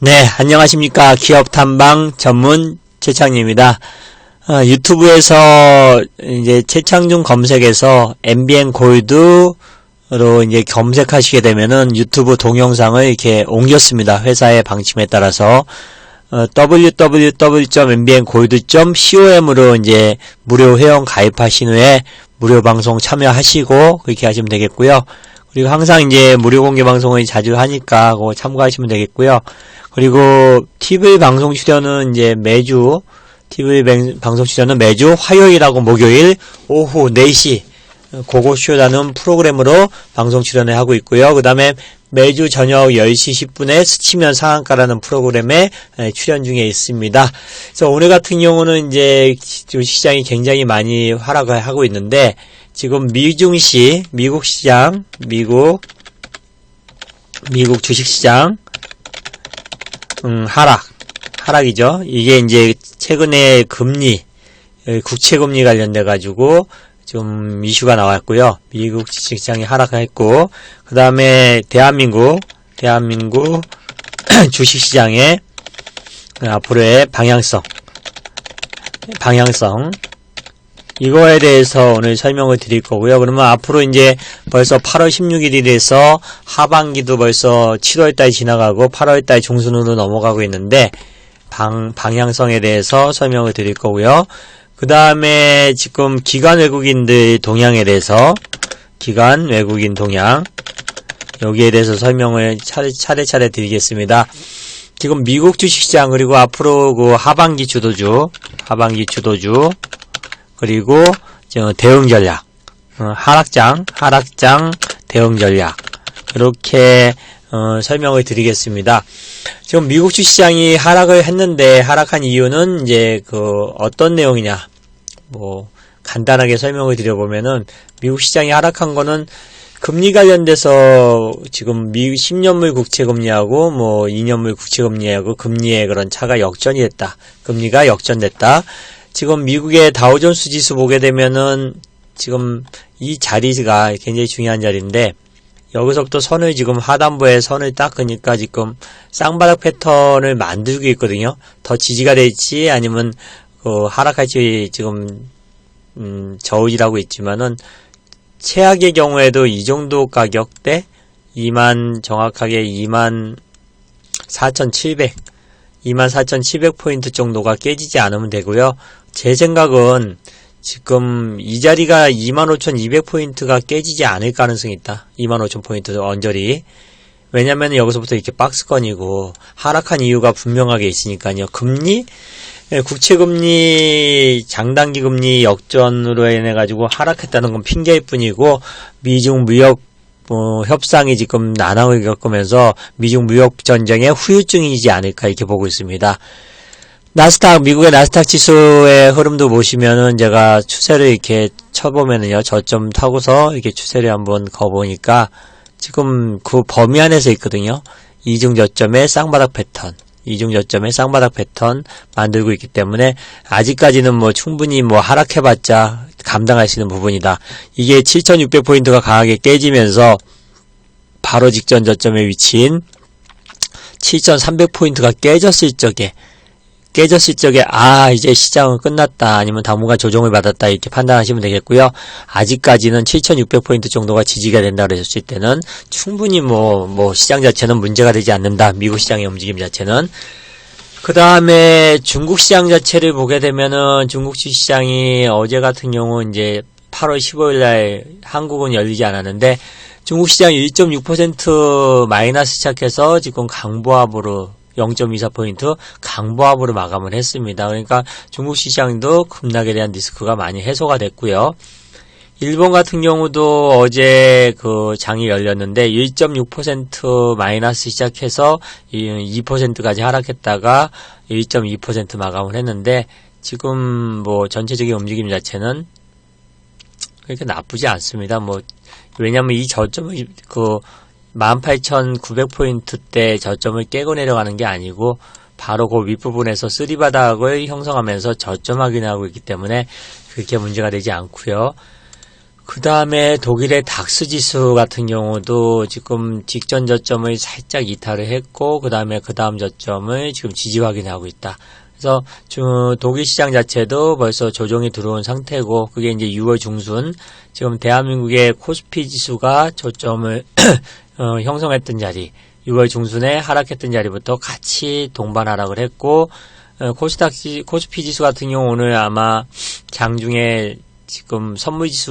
네, 안녕하십니까. 기업 탐방 전문 최창입니다. 유튜브에서 이제 최창준 검색에서 MBN 골드로 이제 검색하시게 되면은 유튜브 동영상을 이렇게 옮겼습니다. 회사의 방침에 따라서 www.mbngold.com으로 이제 무료 회원 가입하신 후에 무료 방송 참여하시고 그렇게 하시면 되겠고요. 그리고 항상 이제 무료 공개 방송을 자주 하니까 그거 참고하시면 되겠고요. 그리고 TV 방송 출연은 이제 매주 화요일하고 목요일 오후 4시 고고쇼라는 프로그램으로 방송 출연을 하고 있고요. 그 다음에 매주 저녁 10시 10분에 스치면 상한가라는 프로그램에 출연 중에 있습니다. 그래서 오늘 같은 경우는 이제 시장이 굉장히 많이 하락을 하고 있는데 지금 미중시, 미국 시장, 미국 주식시장, 하락이죠. 이게 이제 최근에 국채금리 관련돼가지고 좀 이슈가 나왔고요. 미국 주식시장이 하락했고, 그 다음에 대한민국 주식시장의 앞으로의 방향성. 이거에 대해서 오늘 설명을 드릴 거고요. 그러면 앞으로 이제 벌써 8월 16일이 돼서 하반기도 벌써 7월달 지나가고 8월달 중순으로 넘어가고 있는데 방향성에 대해서 설명을 드릴 거고요. 그 다음에 지금 기관 외국인들 동향에 대해서 기관 외국인 동향 여기에 대해서 설명을 차례차례 드리겠습니다. 지금 미국 주식시장 그리고 앞으로 그 하반기 주도주 그리고 대응 전략, 하락장 대응 전략 이렇게 설명을 드리겠습니다. 지금 미국 주시장이 하락을 했는데 하락한 이유는 이제 어떤 내용이냐 간단하게 설명을 드려보면은 미국 시장이 하락한 거는 금리 관련돼서 지금 미국 10년물 국채금리하고 2년물 국채금리하고 금리의 그런 차가 역전이 됐다. 금리가 역전됐다. 지금 미국의 다우존스 지수 보게 되면은 지금 이 자리가 굉장히 중요한 자리인데 여기서부터 지금 하단부에 선을 딱 그니까 지금 쌍바닥 패턴을 만들고 있거든요. 더 지지가 될지 아니면 하락할지 지금 저울질하고 있지만은 최악의 경우에도 이 정도 가격대 정확하게 24,700포인트 정도가 깨지지 않으면 되고요. 제 생각은 지금 이 자리가 25,200포인트가 깨지지 않을 가능성이 있다. 25,000포인트 언저리. 왜냐면 여기서부터 이렇게 박스권이고 하락한 이유가 분명하게 있으니까요. 국채금리 장단기 금리 역전으로 인해 가지고 하락했다는 건 핑계일 뿐이고 미중 무역 협상이 지금 난항을 겪으면서 미중 무역 전쟁의 후유증이지 않을까 이렇게 보고 있습니다. 미국의 나스닥 지수의 흐름도 보시면은 제가 추세를 이렇게 쳐보면은요, 저점 타고서 이렇게 추세를 한번 거보니까 지금 그 범위 안에서 있거든요. 이중 저점의 쌍바닥 패턴 만들고 있기 때문에 아직까지는 충분히 하락해봤자 감당할 수 있는 부분이다. 이게 7,600포인트가 강하게 깨지면서 바로 직전 저점에 위치인 7,300포인트가 깨졌을 적에 이제 시장은 끝났다 아니면 당분간 조정을 받았다 이렇게 판단하시면 되겠고요. 아직까지는 7,600포인트 정도가 지지가 된다 그랬을 때는 충분히 시장 자체는 문제가 되지 않는다. 미국 시장의 움직임 자체는. 그 다음에 중국 시장 자체를 보게 되면은 중국 주시장이 어제 같은 경우 이제 8월 15일날 한국은 열리지 않았는데 중국 시장이 1.6% 마이너스 시작해서 지금 강보합으로 0.24포인트 강보합으로 마감을 했습니다. 그러니까 중국 시장도 급락에 대한 리스크가 많이 해소가 됐고요. 일본 같은 경우도 어제 장이 열렸는데 1.6% 마이너스 시작해서 2%까지 하락했다가 1.2% 마감을 했는데 지금 전체적인 움직임 자체는 그렇게 나쁘지 않습니다. 왜냐면 이 저점을 18,900포인트 대 저점을 깨고 내려가는 게 아니고 바로 그 윗부분에서 쓰리바닥을 형성하면서 저점 확인하고 있기 때문에 그렇게 문제가 되지 않고요. 그 다음에 독일의 닥스 지수 같은 경우도 지금 직전 저점을 살짝 이탈을 했고, 그 다음에 그 다음 저점을 지금 지지 확인하고 있다. 그래서 독일 시장 자체도 벌써 조정이 들어온 상태고, 그게 이제 6월 중순, 지금 대한민국의 코스피 지수가 저점을 형성했던 자리, 6월 중순에 하락했던 자리부터 같이 동반 하락을 했고, 코스피 지수 같은 경우 오늘 아마 장중에 지금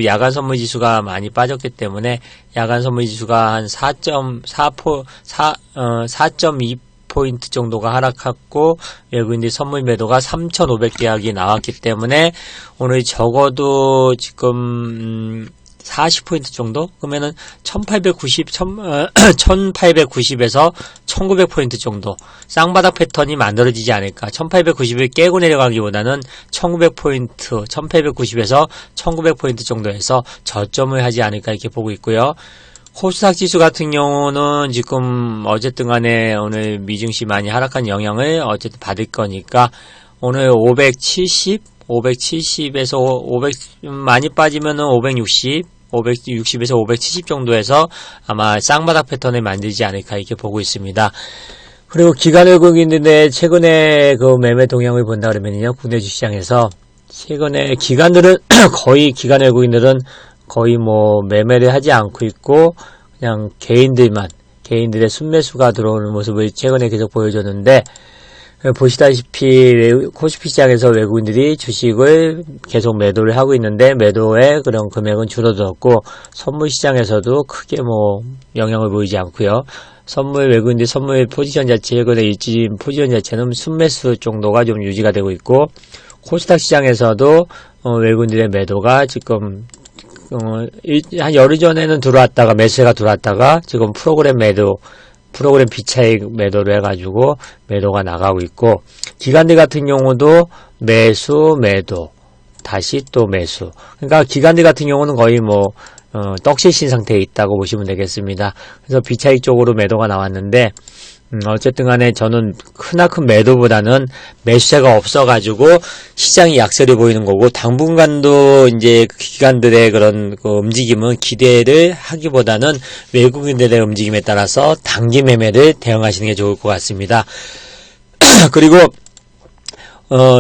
야간 선물 지수가 많이 빠졌기 때문에 야간 선물 지수가 한 4.2포인트 정도가 하락했고, 외국인들 선물 매도가 3,500계약이 나왔기 때문에 오늘 적어도 지금 40포인트 정도? 그러면은 1890에서 1900포인트 정도 쌍바닥 패턴이 만들어지지 않을까. 1890을 깨고 내려가기보다는 1900포인트, 1890에서 1900포인트 정도에서 저점을 하지 않을까 이렇게 보고 있고요. 코스닥 지수 같은 경우는 지금 어쨌든 간에 오늘 미증시 많이 하락한 영향을 어쨌든 받을 거니까 오늘 570에서 500 많이 빠지면은 560에서 570 정도에서 아마 쌍바닥 패턴을 만들지 않을까 이렇게 보고 있습니다. 그리고 기관 외국인들의 최근에 그 매매 동향을 본다 그러면요, 국내 주시장에서 최근에 기관 외국인들은 거의 뭐 매매를 하지 않고 있고 그냥 개인들의 순매수가 들어오는 모습을 최근에 계속 보여줬는데, 보시다시피 코스피 시장에서 외국인들이 주식을 계속 매도를 하고 있는데 매도의 그런 금액은 줄어들었고, 선물 시장에서도 크게 뭐 영향을 보이지 않고요. 외국인들 선물 포지션 자체, 최근에 일진 포지션 자체는 순매수 정도가 좀 유지가 되고 있고, 코스닥 시장에서도 외국인들의 매도가 지금 한 열흘 전에는 매수가 들어왔다가 지금 프로그램 비차익 매도를 해가지고 매도가 나가고 있고, 기관들 같은 경우도 매도, 다시 또 매수. 그러니까 기관들 같은 경우는 거의 떡실신 상태에 있다고 보시면 되겠습니다. 그래서 비차익 쪽으로 매도가 나왔는데, 어쨌든 간에 저는 크나큰 매도보다는 매수세가 없어가지고 시장이 약세를 보이는 거고, 당분간도 이제 기관들의 그런 움직임은 기대를 하기보다는 외국인들의 움직임에 따라서 단기 매매를 대응하시는 게 좋을 것 같습니다. 그리고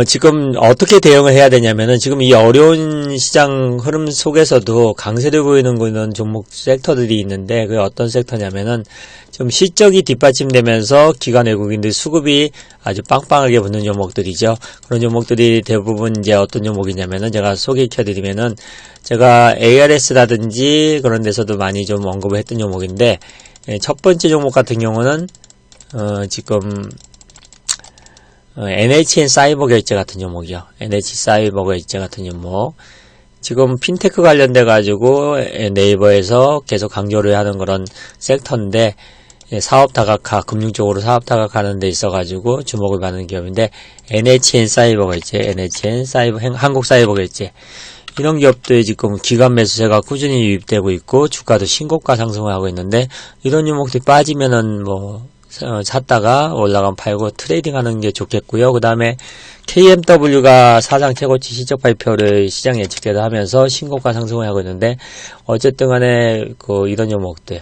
지금 어떻게 대응을 해야 되냐면은, 지금 이 어려운 시장 흐름 속에서도 강세를 보이는 그런 종목 섹터들이 있는데, 그게 어떤 섹터냐면은, 지금 실적이 뒷받침되면서 기관 외국인들 수급이 아주 빵빵하게 붙는 종목들이죠. 그런 종목들이 대부분 이제 어떤 종목이냐면은, 제가 소개해드리면은, 제가 ARS라든지 그런 데서도 많이 좀 언급을 했던 종목인데, 첫 번째 종목 같은 경우는, 지금, NHN 사이버 결제 같은 종목이요. NH 사이버 결제 같은 종목. 지금 핀테크 관련돼 가지고 네이버에서 계속 강조를 하는 그런 섹터인데, 사업 다각화, 금융 쪽으로 사업 다각화하는 데 있어 가지고 주목을 받는 기업인데, NHN 사이버 결제, NHN 사이버 한국 사이버 결제. 이런 기업들이 지금 기관 매수세가 꾸준히 유입되고 있고 주가도 신고가 상승을 하고 있는데, 이런 종목들이 빠지면은 샀다가 올라가면 팔고 트레이딩 하는 게 좋겠고요. 그 다음에 KMW가 사상 최고치 실적 발표를 시장 예측대로 하면서 신고가 상승을 하고 있는데, 어쨌든 간에 이런 종목들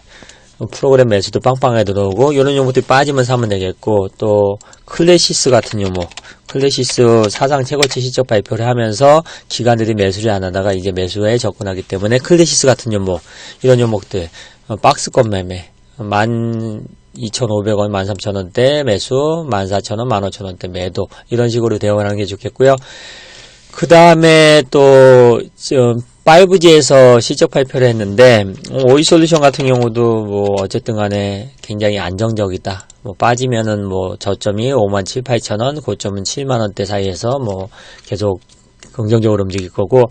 프로그램 매수도 빵빵하게 들어오고, 이런 종목들이 빠지면 사면 되겠고, 또 클래시스 같은 종목, 클래시스 사상 최고치 실적 발표를 하면서 기관들이 매수를 안 하다가 이제 매수에 접근하기 때문에 클래시스 같은 종목, 이런 종목들 박스권 매매 12,500원, 13,000원대 매수, 14,000원, 15,000원대 매도, 이런 식으로 대응하는 게 좋겠고요. 그 다음에 또 5G에서 실적 발표를 했는데, 오이솔루션 같은 경우도 어쨌든 간에 굉장히 안정적이다. 빠지면은 저점이 57,800원, 고점은 70,000원대 사이에서 계속 긍정적으로 움직일 거고,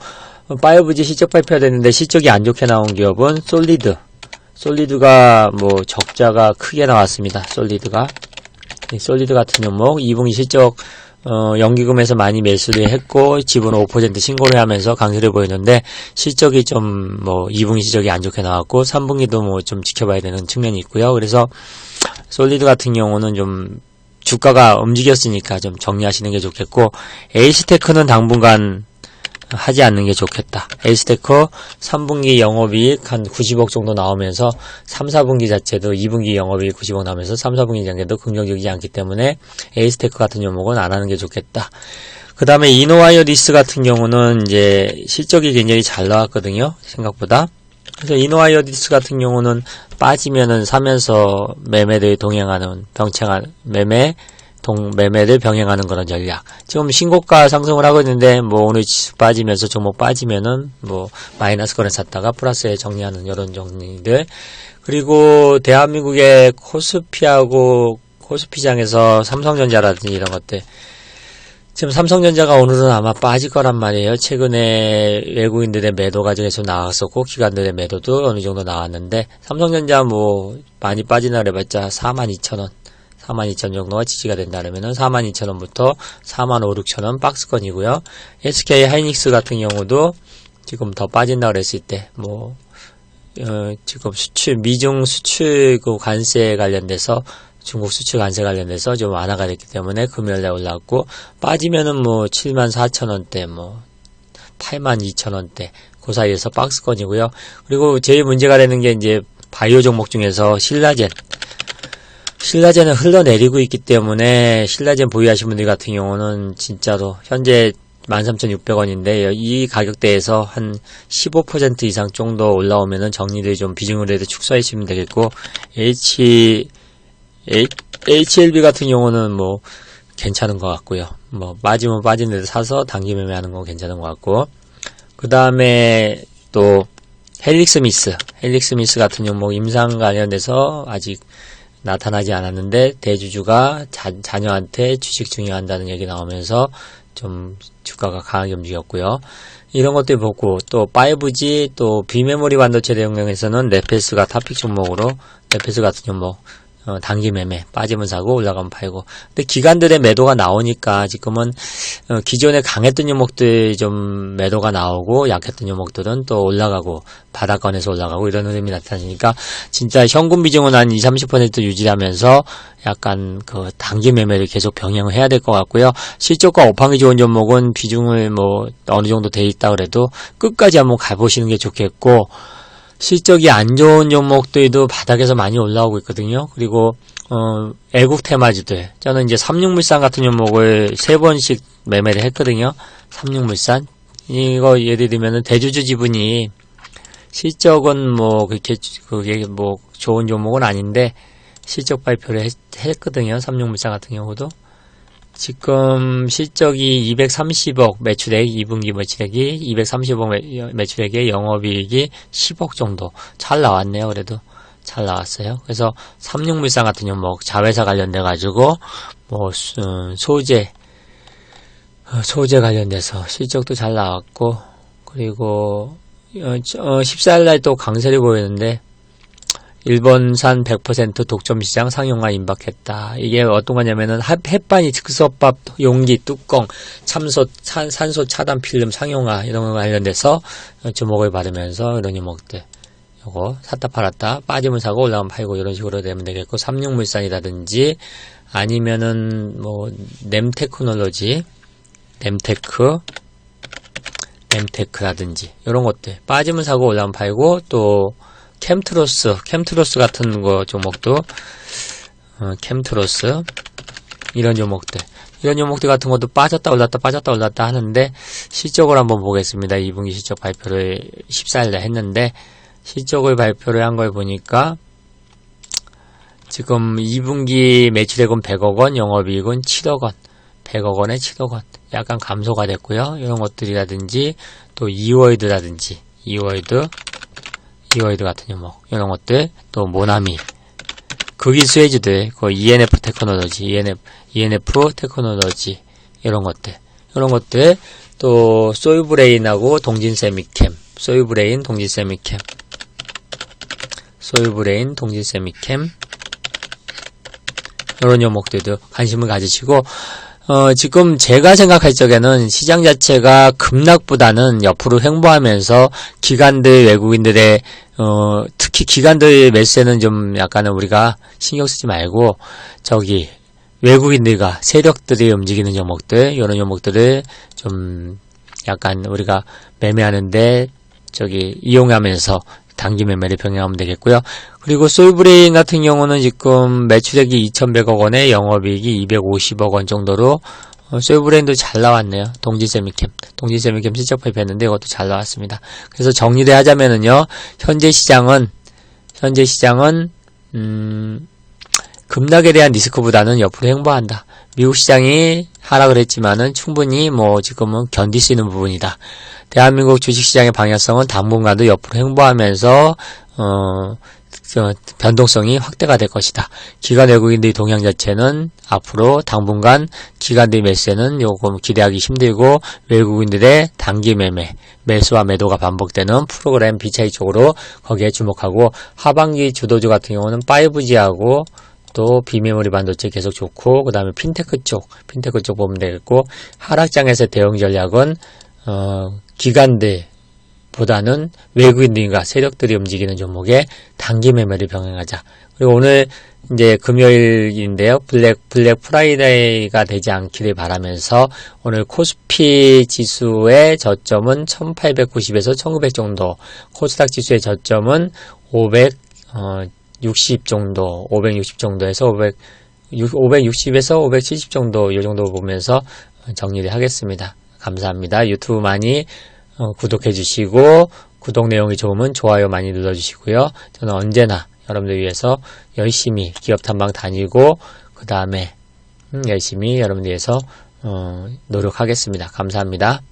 5G 실적 발표가 됐는데 실적이 안 좋게 나온 기업은 솔리드가 적자가 크게 나왔습니다. 솔리드 같은 종목 2분기 실적 연기금에서 많이 매수를 했고 지분 5% 신고를 하면서 강세를 보이는데, 실적이 2분기 실적이 안 좋게 나왔고 3분기도 좀 지켜봐야 되는 측면이 있고요. 그래서 솔리드 같은 경우는 좀 주가가 움직였으니까 좀 정리하시는 게 좋겠고, 에이스테크는 당분간 하지 않는 게 좋겠다. 에이스테크 3분기 영업이익 한 90억 정도 나오면서 3, 4분기 자체도 2분기 영업이익 90억 나오면서 3, 4분기 장계도 긍정적이지 않기 때문에 에이스테크 같은 종목은 안 하는 게 좋겠다. 그 다음에 이노와이어디스 같은 경우는 이제 실적이 굉장히 잘 나왔거든요. 생각보다. 그래서 이노와이어디스 같은 경우는 빠지면은 사면서 매매를 동행하는 매매를 병행하는 그런 전략. 지금 신고가 상승을 하고 있는데, 뭐, 오늘 지수 빠지면서 종목 빠지면은, 뭐, 마이너스 거래 샀다가 플러스에 정리하는 이런 정리들. 그리고 대한민국의 코스피장에서 삼성전자라든지 이런 것들. 지금 삼성전자가 오늘은 아마 빠질 거란 말이에요. 최근에 외국인들의 매도가 계속 나왔었고, 기관들의 매도도 어느 정도 나왔는데, 삼성전자 뭐, 많이 빠지나 그래봤자 42,000원. 42,000원 정도가 지지가 된다 그러면은 42,000원부터 45,000, 6,000원 박스권이고요. SK 하이닉스 같은 경우도 지금 더 빠진다 그랬을 때, 뭐, 지금 미중 수출 그 관세 관련돼서 중국 수출 관세 관련돼서 좀 완화가 됐기 때문에 금요일에 올라왔고, 빠지면은 뭐 74,000원대, 뭐 82,000원대, 그 사이에서 박스권이고요. 그리고 제일 문제가 되는 게 이제 바이오 종목 중에서 신라젠은 흘러내리고 있기 때문에 신라젠 보유하신 분들 같은 경우는 진짜로 현재 13,600원인데 이 가격대에서 한 15% 이상 정도 올라오면은 정리를 좀 비중을 해도 축소하시면 되겠고, HLB 같은 경우는 뭐 괜찮은 것 같고요. 뭐 빠지면 빠진 데도 사서 단기 매매하는 건 괜찮은 것 같고, 그 다음에 또 헬릭스미스 같은 경우 임상 관련돼서 아직 나타나지 않았는데 대주주가 자녀한테 주식 증여한다는 얘기 나오면서 좀 주가가 강하게 움직였고요. 이런 것들 보고 또 5G 또 비메모리 반도체 대응량에서는 네페스가 탑픽 종목으로 네페스 같은 종목 단기 매매 빠지면 사고 올라가면 팔고. 근데 기관들의 매도가 나오니까 지금은 기존에 강했던 종목들 좀 매도가 나오고 약했던 종목들은 또 올라가고 바닥권에서 올라가고 이런 흐름이 나타나니까 진짜 현금 비중은 한 20-30% 유지하면서 약간 그 단기 매매를 계속 병행을 해야 될 것 같고요. 실적과 업황이 좋은 종목은 비중을 뭐 어느 정도 돼 있다 그래도 끝까지 한번 가보시는 게 좋겠고, 실적이 안 좋은 종목들도 바닥에서 많이 올라오고 있거든요. 그리고 애국 테마주들, 저는 이제 삼육물산 같은 종목을 3번씩 매매를 했거든요. 삼육물산 이거 예를 들면은 대주주 지분이 실적은 뭐 그게 뭐 좋은 종목은 아닌데 실적 발표를 했거든요. 삼육물산 같은 경우도 지금 실적이 230억 매출액, 2분기 매출액이 230억 매출액에 영업이익이 10억 정도 잘 나왔네요. 그래도 잘 나왔어요. 그래서 삼육물산 같은 종목 자회사 관련돼 가지고 뭐 소재 관련돼서 실적도 잘 나왔고, 그리고 14일날 또 강세를 보였는데 일본산 100% 독점시장 상용화 임박했다. 이게 어떤 거냐면은 햇반이 즉석밥 용기 뚜껑 산소 차단 필름 상용화 이런 거 관련돼서 주목을 받으면서 이런 종목들 요거 샀다 팔았다 빠지면 사고 올라가면 팔고 이런 식으로 되면 되겠고, 삼육물산이라든지 아니면은 뭐 램테크놀로지 램테크라든지 이런 것들 빠지면 사고 올라가면 팔고, 또 캠트로스 같은 거 종목도 캠트로스 이런 종목들 같은 것도 빠졌다 올랐다 하는데 실적을 한번 보겠습니다. 2분기 실적 발표를 14일에 했는데 실적을 발표를 한 걸 보니까 지금 2분기 매출액은 100억 원, 영업이익은 7억 원, 100억 원에 7억 원 약간 감소가 됐고요. 이런 것들이라든지 또 이월드 같은 종목, 이런 것들, 또 모나미, 극일수혜주들, 그 ENF 테크놀로지, 이런 것들, 또 소유브레인하고 동진세미캠, 이런 종목들도 관심을 가지시고, 지금 제가 생각할 적에는 시장 자체가 급락보다는 옆으로 횡보하면서 기관들, 외국인들의 특히 기관들 매수에는 좀 약간은 우리가 신경 쓰지 말고 외국인들과 세력들이 움직이는 종목들, 이런 종목들을 좀 약간 우리가 매매하는데 이용하면서 단기 매매를 병행하면 되겠고요. 그리고 솔브레인 같은 경우는 지금 매출액이 2,100억 원에 영업이익이 250억 원 정도로 솔브레인도 잘 나왔네요. 동지세미캠 실적 발표했는데 이것도 잘 나왔습니다. 그래서 정리를 하자면은요, 현재 시장은 급락에 대한 리스크보다는 옆으로 행보한다. 미국 시장이 하락을 했지만은 충분히 지금은 견딜 수 있는 부분이다. 대한민국 주식시장의 방향성은 당분간도 옆으로 행보하면서 변동성이 확대가 될 것이다. 기관 외국인들의 동향 자체는 앞으로 당분간 기관들의 매수에는 조금 기대하기 힘들고, 외국인들의 단기 매수와 매도가 반복되는 프로그램 비차익 쪽으로 거기에 주목하고, 하반기 주도주 같은 경우는 5G하고 또 비메모리 반도체 계속 좋고, 그 다음에 핀테크 쪽 보면 되겠고, 하락장에서 대응 전략은 기관들보다는 외국인들과 세력들이 움직이는 종목에 단기 매매를 병행하자. 그리고 오늘 이제 금요일인데요. 블랙 프라이데이가 되지 않기를 바라면서 오늘 코스피 지수의 저점은 1890에서 1900 정도, 코스닥 지수의 저점은 560 정도, 560 정도에서 560에서 570 정도, 이 정도 보면서 정리를 하겠습니다. 감사합니다. 유튜브 많이 구독해 주시고, 구독 내용이 좋으면 좋아요 많이 눌러주시고요. 저는 언제나 여러분들 위해서 열심히 기업 탐방 다니고, 그 다음에 열심히 여러분들 위해서 노력하겠습니다. 감사합니다.